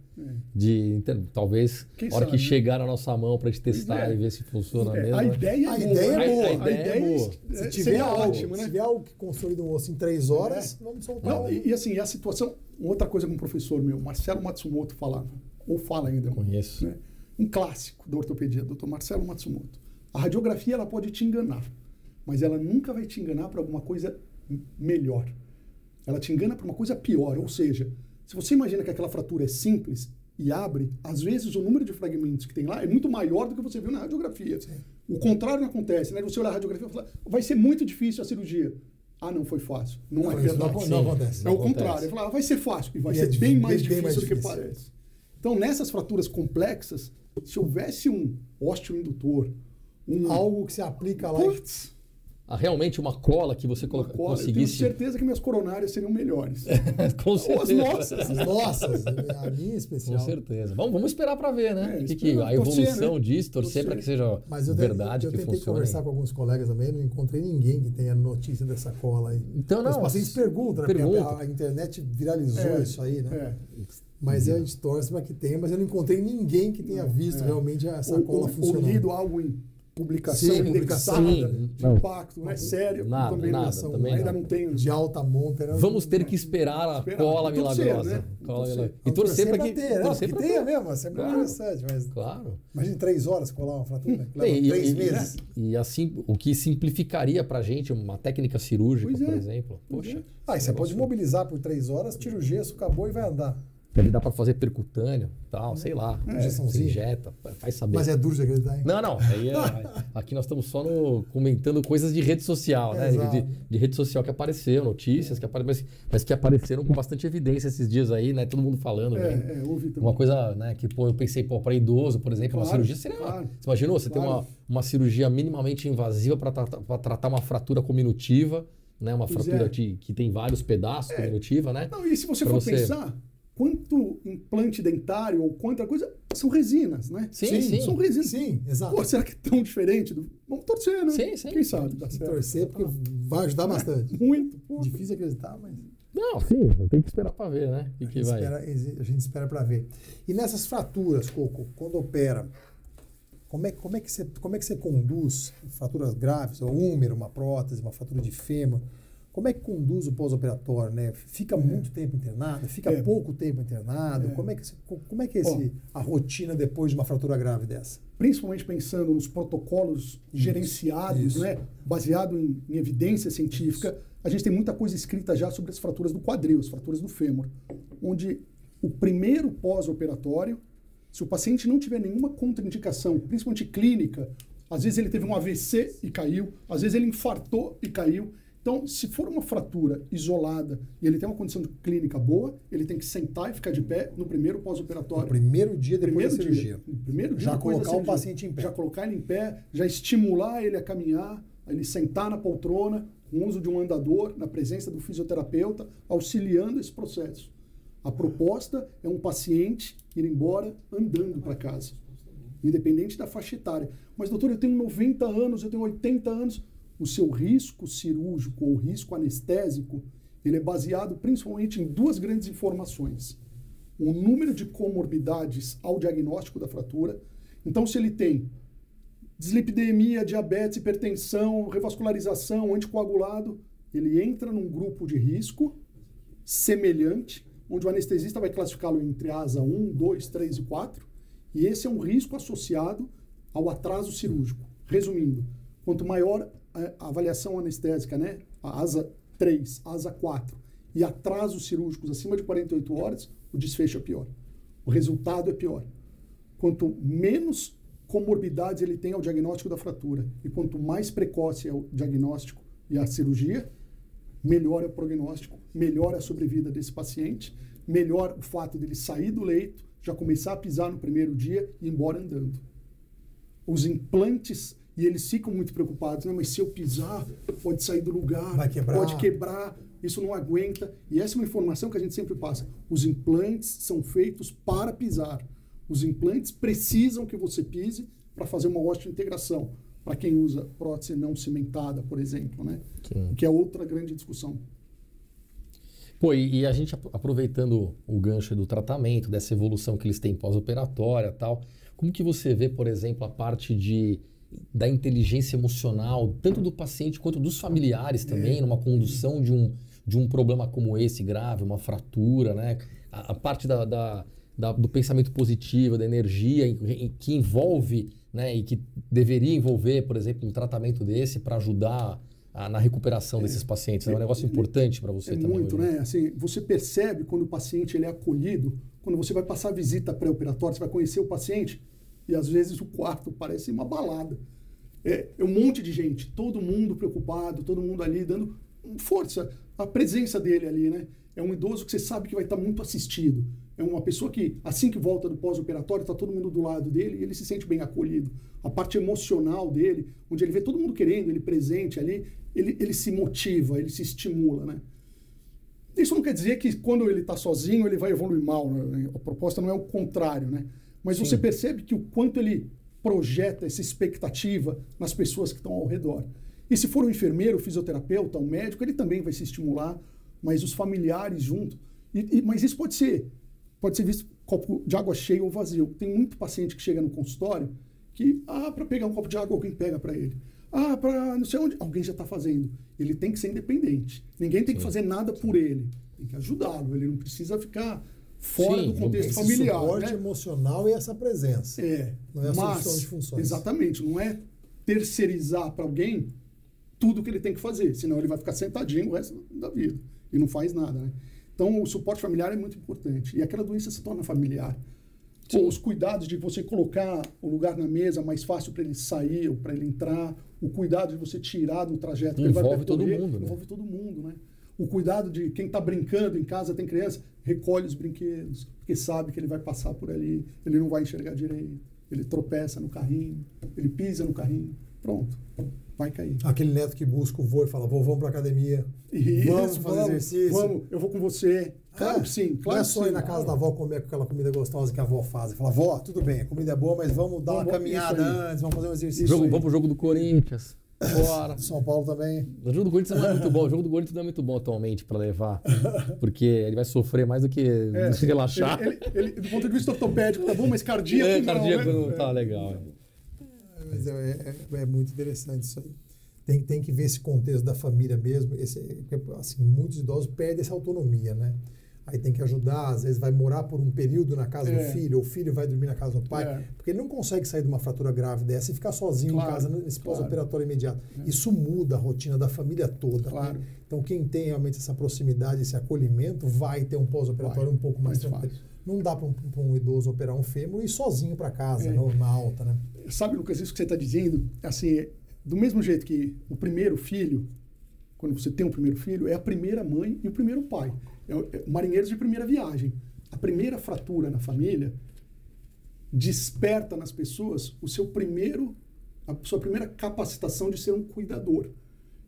Talvez, na hora que chegar na nossa mão pra gente testar e ver se funciona mesmo. A ideia é boa. Se tiver ótimo, né? Se tiver algo que consolida um osso em 3 horas, vamos soltar. E assim, a situação... Outra coisa que um professor meu, Marcelo Matsumoto, falava, ou fala ainda. Conheço. Né? Um clássico da ortopedia, Dr. Marcelo Matsumoto. A radiografia, ela pode te enganar, mas ela nunca vai te enganar para alguma coisa melhor. Ela te engana para uma coisa pior, ou seja, se você imagina que aquela fratura é simples e abre, às vezes o número de fragmentos que tem lá é muito maior do que você viu na radiografia. Sim. O contrário não acontece, né? Você olhar a radiografia e falar, vai ser muito difícil a cirurgia. Ah, não foi fácil. Não é verdade. Não acontece. É o contrário. Eu falava, vai ser fácil. E vai ser bem mais difícil do que parece. Então, nessas fraturas complexas, se houvesse um osteoindutor, algo que se aplica lá... Realmente uma cola que você conseguisse... Eu tenho certeza que minhas coronárias seriam melhores. Com certeza. As nossas. A minha especial. Com certeza. Vamos esperar para ver, né? A evolução disso, torcer para que seja verdade, que funcione. Eu tentei conversar com alguns colegas também, não encontrei ninguém que tenha notícia dessa cola aí. Então, não. Os pacientes perguntam, né? Porque a internet viralizou isso aí, né? Mas a gente torce para que tenha, mas eu não encontrei ninguém que tenha visto realmente essa cola funcionando. Ou lido algo em publicação indexada, de impacto, né? Sério, nada, ainda não tem de alta monta. Vamos ter que esperar a cola milagrosa. Né? E torcer para que tenha mesmo, é sempre interessante. Mas claro. Imagina 3 horas colar uma fratura, leva 3 meses. E assim, o que simplificaria para a gente uma técnica cirúrgica, por exemplo. Poxa. E você pode mobilizar por 3 horas, tira o gesso, acabou e vai andar. Ele dá para fazer percutâneo, tal, sei lá. Você injeta, vai saber. Mas é duro de acreditar, hein? Não. Aqui nós estamos só comentando coisas de rede social, né? De rede social que apareceu, notícias que apareceram, mas que apareceram com bastante evidência esses dias aí, né? Todo mundo falando. Ouvi também. Uma coisa, né? Que eu pensei, para idoso, por exemplo, uma cirurgia seria. Você imaginou? Você tem uma cirurgia minimamente invasiva para tratar uma fratura cominutiva, né? Uma fratura que tem vários pedaços cominutiva, né? Não, e se você for pensar, quanto implante dentário ou quanta coisa, são resinas, né? Sim. São resinas. Sim, exato. Pô, será que é tão diferente? Vamos torcer, né? Sim. Quem sabe dá certo. Torcer, porque vai ajudar bastante. Muito. Difícil acreditar, mas... Não, sim, tem que esperar para ver, né? A gente espera para ver. E nessas fraturas, Coco, quando opera, como é que você conduz fraturas graves, ou úmero, uma prótese, uma fratura de fêmur? Como é que conduz o pós-operatório, né? Fica muito tempo internado? Fica pouco tempo internado? Como é que é a rotina depois de uma fratura grave dessa? Principalmente pensando nos protocolos gerenciados, né? Baseado em evidência científica, a gente tem muita coisa escrita já sobre as fraturas do quadril, as fraturas do fêmur, onde o primeiro pós-operatório, se o paciente não tiver nenhuma contraindicação, principalmente clínica, às vezes ele teve um AVC e caiu, às vezes ele infartou e caiu. Então, se for uma fratura isolada e ele tem uma condição clínica boa, ele tem que sentar e ficar de pé no primeiro pós-operatório. No primeiro dia depois da cirurgia. No primeiro dia já colocar o paciente em pé. Já colocar ele em pé, já estimular ele a caminhar, ele sentar na poltrona, com o uso de um andador, na presença do fisioterapeuta, auxiliando esse processo. A proposta é um paciente ir embora andando para casa, independente da faixa etária. Mas, doutor, eu tenho 90 anos, eu tenho 80 anos... O seu risco cirúrgico ou risco anestésico, ele é baseado principalmente em 2 grandes informações. O número de comorbidades ao diagnóstico da fratura. Então, se ele tem dislipidemia, diabetes, hipertensão, revascularização, anticoagulado, ele entra num grupo de risco semelhante, onde o anestesista vai classificá-lo entre asa 1, 2, 3 e 4, e esse é um risco associado ao atraso cirúrgico. Resumindo, quanto maior a avaliação anestésica, né? A asa 3, asa 4 e atrasos cirúrgicos acima de 48 horas, o desfecho é pior. O resultado é pior. Quanto menos comorbidades ele tem ao diagnóstico da fratura e quanto mais precoce é o diagnóstico e a cirurgia, melhor é o prognóstico, melhor é a sobrevida desse paciente, melhor o fato dele sair do leito, já começar a pisar no primeiro dia e ir embora andando. Os implantes, e eles ficam muito preocupados, né? Mas se eu pisar, pode sair do lugar, pode quebrar, isso não aguenta. E essa é uma informação que a gente sempre passa. Os implantes são feitos para pisar. Os implantes precisam que você pise para fazer uma osteointegração. Para quem usa prótese não cimentada, por exemplo, né? Que é outra grande discussão. Pô, e a gente aproveitando o gancho do tratamento, dessa evolução que eles têm pós-operatória e tal, como que você vê, por exemplo, a parte da inteligência emocional, tanto do paciente quanto dos familiares também, numa condução de um problema como esse grave, uma fratura, né? A parte do pensamento positivo, da energia que envolve, né, e que deveria envolver, por exemplo, um tratamento desse para ajudar na recuperação desses pacientes. É um negócio importante para você também. Muito, né? Assim, você percebe quando o paciente ele é acolhido, quando você vai passar a visita pré-operatória, você vai conhecer o paciente e às vezes o quarto parece uma balada. É um monte de gente, todo mundo preocupado, todo mundo ali dando força, a presença dele ali, né? É um idoso que você sabe que vai estar muito assistido. É uma pessoa que, assim que volta do pós-operatório, está todo mundo do lado dele e ele se sente bem acolhido. A parte emocional dele, onde ele vê todo mundo querendo, ele presente ali, ele se motiva, ele se estimula, né? Isso não quer dizer que quando ele está sozinho ele vai evoluir mal, né? A proposta não é o contrário, né? Mas Sim. Você percebe que o quanto ele projeta essa expectativa nas pessoas que estão ao redor. E se for um enfermeiro, um fisioterapeuta, um médico, ele também vai se estimular, mas os familiares junto. Mas isso pode ser visto copo de água cheio ou vazio. Tem muito paciente que chega no consultório que, para pegar um copo de água, alguém pega para ele. Para não sei onde, alguém já está fazendo. Ele tem que ser independente. Ninguém tem que fazer nada por ele. Tem que ajudá-lo. Ele não precisa ficar fora do contexto familiar. Esse suporte emocional e essa presença. Não é a solução de funções. Exatamente. Não é terceirizar para alguém tudo que ele tem que fazer. Senão ele vai ficar sentadinho o resto da vida. E não faz nada, né? Então, o suporte familiar é muito importante. E aquela doença se torna familiar. Os cuidados de você colocar o lugar na mesa mais fácil para ele sair ou para ele entrar. O cuidado de você tirar do trajeto que ele vai percorrer. Todo mundo, né? Envolve todo mundo, né? O cuidado de quem está brincando em casa, tem criança, recolhe os brinquedos, porque sabe que ele vai passar por ali, ele não vai enxergar direito, ele tropeça no carrinho, ele pisa no carrinho, pronto, vai cair. Aquele neto que busca o vô e fala, vô, vamos para academia, vamos fazer exercício. Vamos, eu vou com você. Claro que sim, claro. Não é só ir na casa da avó comer aquela comida gostosa que a avó faz. Fala, vó, tudo bem, a comida é boa, mas vamos dar uma caminhada antes, vamos fazer um exercício. Vamos pro jogo do Corinthians. Bora. São Paulo também. O jogo do Corinthians não é muito bom. O jogo do Corinthians não é muito bom atualmente para levar, porque ele vai sofrer mais do que relaxar. Ele, do ponto de vista ortopédico, tá bom, mas cardíaco não tá legal. Mas é muito interessante isso aí. Tem que ver esse contexto da família mesmo. Assim, muitos idosos perdem essa autonomia, né? Aí tem que ajudar, às vezes vai morar por um período na casa do filho, ou o filho vai dormir na casa do pai, porque ele não consegue sair de uma fratura grave dessa e ficar sozinho em casa nesse pós-operatório imediato. Isso muda a rotina da família toda. Né? Então quem tem realmente essa proximidade, esse acolhimento, vai ter um pós-operatório um pouco mais tranquilo. Não dá para um idoso operar um fêmur e ir sozinho para casa, na alta, né? Sabe, Lucas, isso que você está dizendo, assim, do mesmo jeito que o primeiro filho, quando você tem um primeiro filho, é a primeira mãe e o primeiro pai. Marinheiros de primeira viagem. A primeira fratura na família desperta nas pessoas a sua primeira capacitação de ser um cuidador.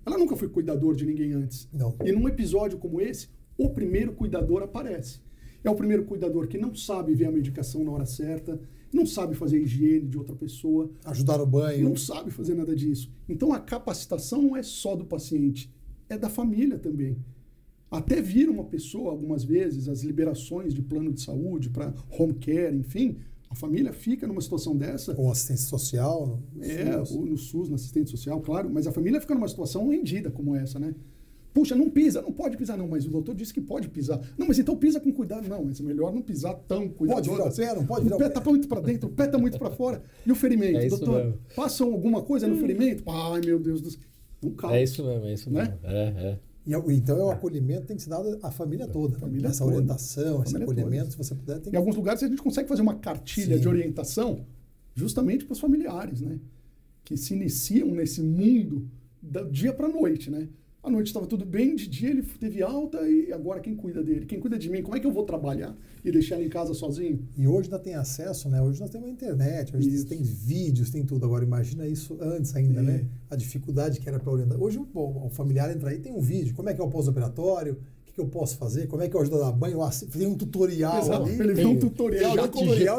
Ela nunca foi cuidador de ninguém antes. Não. E num episódio como esse, o primeiro cuidador aparece. É o primeiro cuidador que não sabe ver a medicação na hora certa, não sabe fazer a higiene de outra pessoa. Ajudar no banho. Não sabe fazer nada disso. Então a capacitação não é só do paciente, é da família também. Até vir uma pessoa, algumas vezes, as liberações de plano de saúde para home care, enfim, a família fica numa situação dessa. Ou assistência social. Ou no SUS, na assistência social, claro. Mas a família fica numa situação rendida como essa, né? Puxa, não pisa, não pode pisar não, mas o doutor disse que pode pisar. Não, mas então pisa com cuidado. Não, mas é melhor não pisar tão cuidado. Pode virar o pé, não pode virar o pé. O pé tá muito para dentro, o pé tá muito para fora. E o ferimento? Doutor, mesmo. Passam alguma coisa no ferimento? Ai, meu Deus do céu. Um caos. É isso mesmo, né? Então, o acolhimento tem que ser dado à família toda. Essa orientação, esse acolhimento, se você puder... Em alguns lugares a gente consegue fazer uma cartilha de orientação justamente para os familiares, né? Que se iniciam nesse mundo do dia para a noite, né? À noite estava tudo bem, de dia ele teve alta e agora quem cuida dele? Quem cuida de mim? Como é que eu vou trabalhar e deixar ele em casa sozinho? E hoje ainda tem acesso, né? Hoje nós temos a internet, hoje tem vídeos, tem tudo. Agora imagina isso antes ainda, né? A dificuldade que era para orientar. Hoje o familiar entra aí, tem um vídeo. Como é que é o pós-operatório? O que eu posso fazer? Como é que eu ajudo a dar banho? Tem um tutorial ali. Ele vê um tutorial.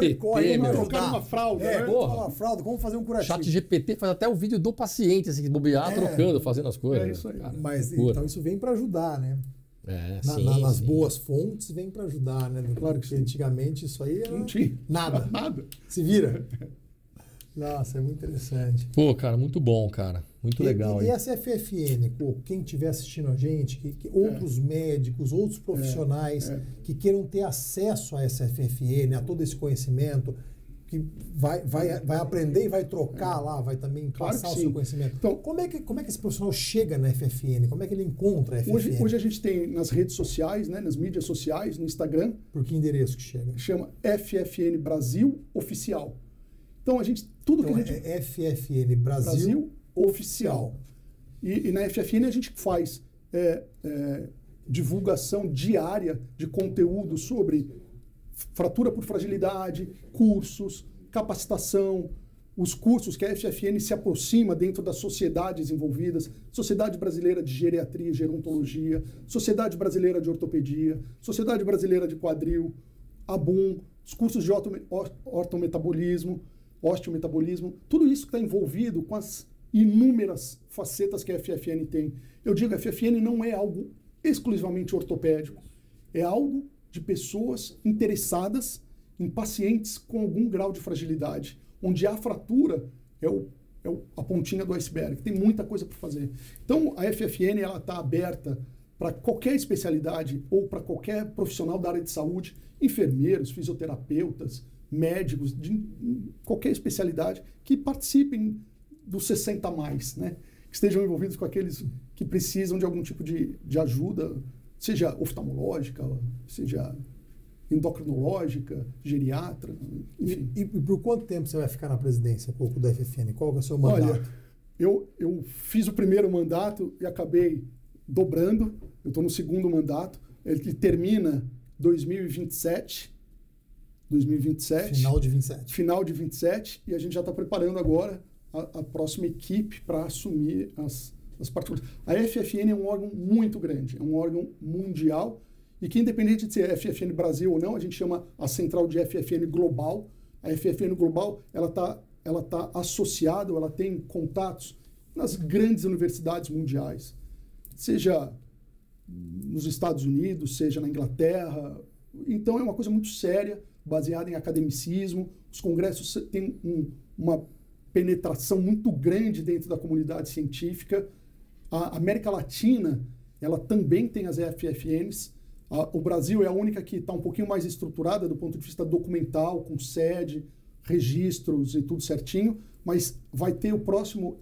Ele corre, colocar uma fralda. Uma fralda, como fazer um curativo. Chat GPT faz até o vídeo do paciente, assim, bobear, trocando, fazendo as coisas. É isso aí. Cara, mas então isso vem para ajudar, né? Nas boas fontes vem para ajudar, né? Claro que antigamente isso aí era... Não tinha. Nada. Se vira. Nossa, é muito interessante. Pô, cara, muito bom, cara. Muito legal. E essa FFN, quem estiver assistindo a gente, outros médicos, outros profissionais que queiram ter acesso a essa FFN, a todo esse conhecimento, que vai aprender e vai trocar lá, vai também passar o seu conhecimento. Então, como é que esse profissional chega na FFN? Como é que ele encontra a FFN? Hoje a gente tem nas redes sociais, né, nas mídias sociais, no Instagram. Por que endereço que chega? Chama FFN Brasil Oficial. Então a gente... Tudo que a gente... É FFN Brasil Oficial. E na FFN a gente faz divulgação diária de conteúdo sobre fratura por fragilidade, cursos, capacitação, os cursos que a FFN se aproxima dentro das sociedades envolvidas, Sociedade Brasileira de Geriatria e Gerontologia, Sociedade Brasileira de Ortopedia, Sociedade Brasileira de Quadril, ABUM, os cursos de osteometabolismo, tudo isso que está envolvido com as inúmeras facetas que a FFN tem. Eu digo, a FFN não é algo exclusivamente ortopédico, é algo de pessoas interessadas em pacientes com algum grau de fragilidade, onde a fratura é a pontinha do iceberg, tem muita coisa para fazer. Então, a FFN está aberta para qualquer especialidade ou para qualquer profissional da área de saúde, enfermeiros, fisioterapeutas, médicos, de qualquer especialidade, que participem dos 60 a mais, né? Que estejam envolvidos com aqueles que precisam de algum tipo de ajuda, seja oftalmológica, seja endocrinológica, geriatra, enfim. E por quanto tempo você vai ficar na presidência da FFN? Qual é o seu mandato? Olha, eu fiz o primeiro mandato e acabei dobrando. Eu estou no segundo mandato. Ele termina 2027. Final de 27. Final de 27. E a gente já está preparando agora a próxima equipe para assumir as partículas. A FFN é um órgão muito grande, é um órgão mundial e que, independente de ser FFN Brasil ou não, a gente chama a central de FFN Global. A FFN Global ela tá associada, ela tem contatos nas grandes universidades mundiais, seja nos Estados Unidos, seja na Inglaterra. Então é uma coisa muito séria, baseada em academicismo. Os congressos têm uma penetração muito grande dentro da comunidade científica. A América Latina, ela também tem as FFNs. O Brasil é a única que está um pouquinho mais estruturada do ponto de vista documental, com sede, registros e tudo certinho, mas vai ter o próximo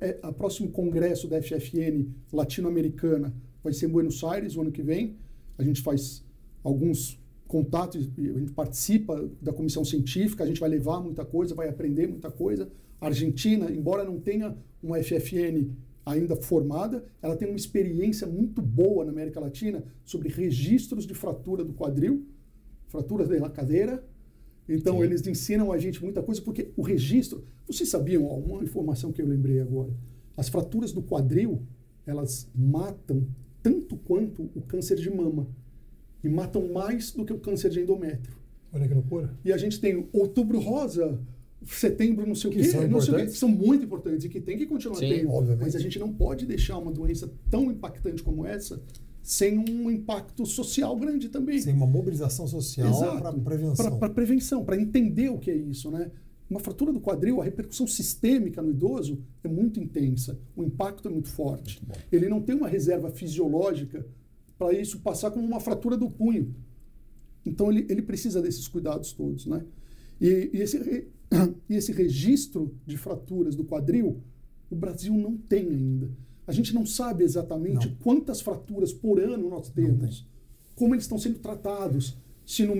congresso da FFN latino-americana, vai ser em Buenos Aires o ano que vem. A gente faz alguns contatos, a gente participa da comissão científica, a gente vai levar muita coisa, vai aprender muita coisa. A Argentina, embora não tenha uma FFN ainda formada, ela tem uma experiência muito boa na América Latina sobre registros de fratura do quadril, fratura da cadeira. Então, sim, eles ensinam a gente muita coisa, porque o registro... Vocês sabiam, uma informação que eu lembrei agora, as fraturas do quadril, elas matam tanto quanto o câncer de mama, e matam mais do que o câncer de endométrio. Olha que loucura. E a gente tem Outubro Rosa, Setembro não sei o quê, são muito importantes e que tem que continuar tendo. Obviamente. Mas a gente não pode deixar uma doença tão impactante como essa sem um impacto social grande também. Sem uma mobilização social para prevenção. Para prevenção, para entender o que é isso, né? Uma fratura do quadril, a repercussão sistêmica no idoso é muito intensa, o impacto é muito forte. Muito Ele não tem uma reserva fisiológica para isso passar como uma fratura do punho. Então ele precisa desses cuidados todos, né? E esse registro de fraturas do quadril, o Brasil não tem ainda. A gente não sabe exatamente quantas fraturas por ano nós temos, como eles estão sendo tratados, se no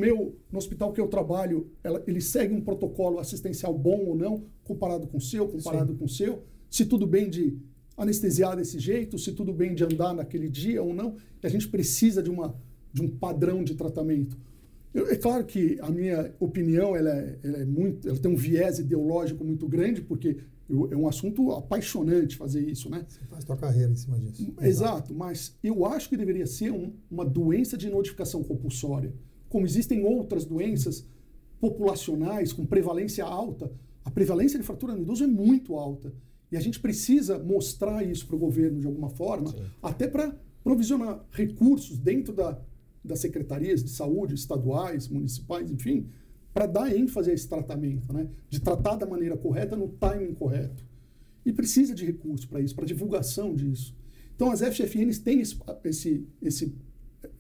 hospital que eu trabalho, ele segue um protocolo assistencial bom ou não, comparado com o seu, se tudo bem de anestesiar desse jeito, se tudo bem de andar naquele dia ou não, e a gente precisa de um padrão de tratamento. É claro que a minha opinião ela tem um viés ideológico muito grande, porque é um assunto apaixonante fazer isso, né? Você faz tua carreira em cima disso. Exato, mas eu acho que deveria ser uma doença de notificação compulsória. Como existem outras doenças populacionais com prevalência alta, a prevalência de fratura no idoso é muito alta. E a gente precisa mostrar isso para o governo de alguma forma, até para provisionar recursos dentro das secretarias de saúde, estaduais, municipais, enfim, para dar ênfase a esse tratamento, né? De tratar da maneira correta, no timing correto. E precisa de recursos para isso, para divulgação disso. Então, as FFNs têm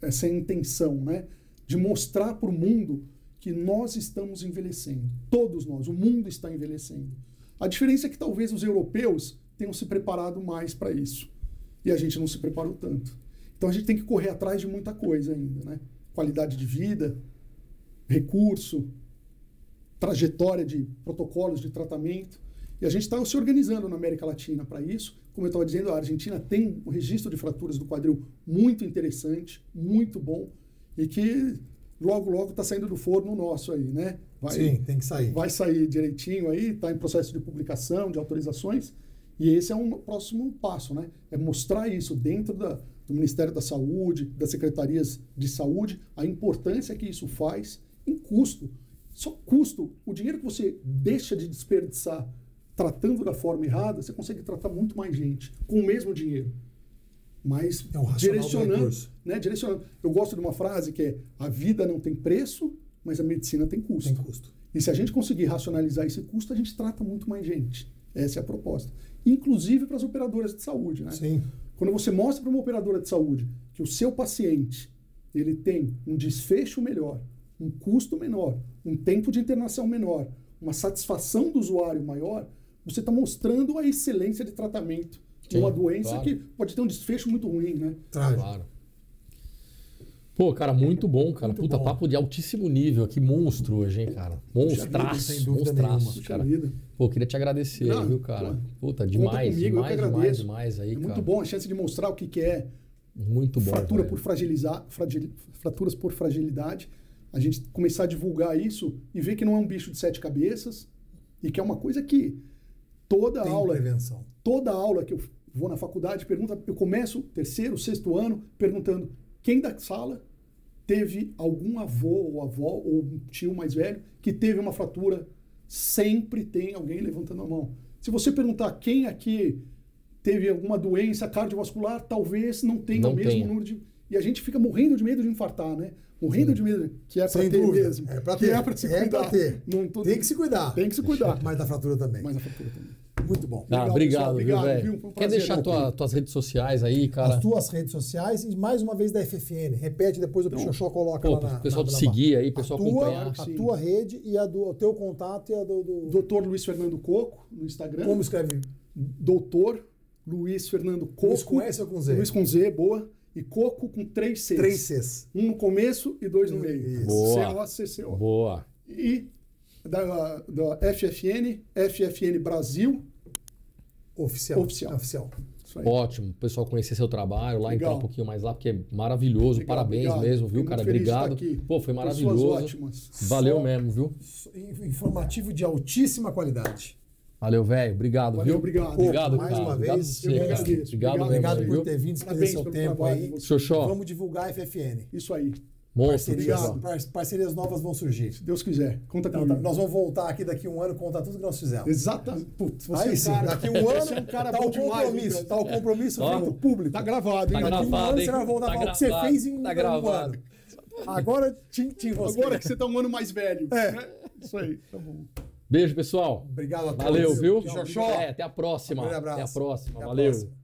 essa intenção, né? De mostrar para o mundo que nós estamos envelhecendo. Todos nós, o mundo está envelhecendo. A diferença é que talvez os europeus tenham se preparado mais para isso. E a gente não se preparou tanto. Então, a gente tem que correr atrás de muita coisa ainda, né? Qualidade de vida, recurso, trajetória de protocolos de tratamento. E a gente está se organizando na América Latina para isso. Como eu estava dizendo, a Argentina tem um registro de fraturas do quadril muito interessante, muito bom, e que logo, logo está saindo do forno nosso aí, né? Sim, tem que sair. Vai sair direitinho aí, está em processo de publicação, de autorizações, e esse é um próximo passo, né? É mostrar isso dentro do Ministério da Saúde, das secretarias de saúde, a importância que isso faz em custo. Só custo, o dinheiro que você deixa de desperdiçar tratando da forma errada, você consegue tratar muito mais gente com o mesmo dinheiro. Mas direcionando, né? Direcionando. Eu gosto de uma frase que é: a vida não tem preço, mas a medicina tem custo. Tem custo. E se a gente conseguir racionalizar esse custo, a gente trata muito mais gente. Essa é a proposta. Inclusive para as operadoras de saúde, né? Sim. Quando você mostra para uma operadora de saúde que o seu paciente ele tem um desfecho melhor, um custo menor, um tempo de internação menor, uma satisfação do usuário maior, você está mostrando a excelência de tratamento de uma doença que pode ter um desfecho muito ruim, né? Claro. Pô, cara, muito bom, cara. Puta, papo de altíssimo nível aqui, monstro hoje, hein, cara. Monstraço, cara. Pô, queria te agradecer, viu, cara? Puta, demais aí, cara. Muito bom a chance de mostrar o que é muito bom, fratura por fraturas por fragilidade. A gente começar a divulgar isso e ver que não é um bicho de 7 cabeças e que é uma coisa que toda aula que eu vou na faculdade, eu começo 3º, 6º ano perguntando quem da sala teve algum avô ou avó ou um tio mais velho que teve uma fratura. Sempre tem alguém levantando a mão. Se você perguntar quem aqui teve alguma doença cardiovascular, talvez não tenha o mesmo número de... E a gente fica morrendo de medo de infartar, né? Morrendo de medo, que é para ter mesmo. É para ter. É para se cuidar. É para ter. Tem que se cuidar. Tem que se cuidar. Mas da fratura também. Muito bom. Obrigado, velho. Quer deixar tuas redes sociais aí, cara? As tuas redes sociais e mais uma vez da FFN. Repete, depois o Pichoxó coloca lá na... O pessoal te seguir aí, o pessoal acompanhar. A tua rede e o teu contato e a do... Dr. Luiz Fernando Coco, no Instagram. Como escreve? Dr. Luiz Fernando Coco. Luiz com S ou com Z? Luiz com Z, boa. E Coco com 3 Cs. 3 Cs. Um no começo e 2 no meio. Boa. C-O-C-C-O. Boa. E da FFN Brasil. Oficial. Isso aí. Ótimo. O pessoal conhecer seu trabalho lá, entrar um pouquinho mais lá, porque é maravilhoso. Parabéns mesmo, viu, cara? Obrigado. Aqui. Pô, foi maravilhoso. Ótimas. Valeu mesmo, viu? Informativo de altíssima qualidade. Valeu, velho. Obrigado, viu? Obrigado, mais uma vez. Obrigado por ter vindo, escrever seu tempo aí. Xoxó. Vamos divulgar a FFN. Isso aí. Parcerias novas vão surgir. Se Deus quiser. Conta comigo. Nós vamos voltar aqui daqui a um ano e contar tudo que nós fizemos. Exatamente. Putz, aí sim, daqui a um ano é um cara tá o compromisso. Tá o compromisso feito público. Tá gravado, hein? Daqui a um ano você vai voltar para o que você fez em um ano. Agora, agora que você tá um ano mais velho. Isso aí. Tá bom. Beijo, pessoal. Obrigado a todos. Valeu, viu? Xoxó. Até a próxima. Um abraço. Até a próxima. Até a Valeu. próxima.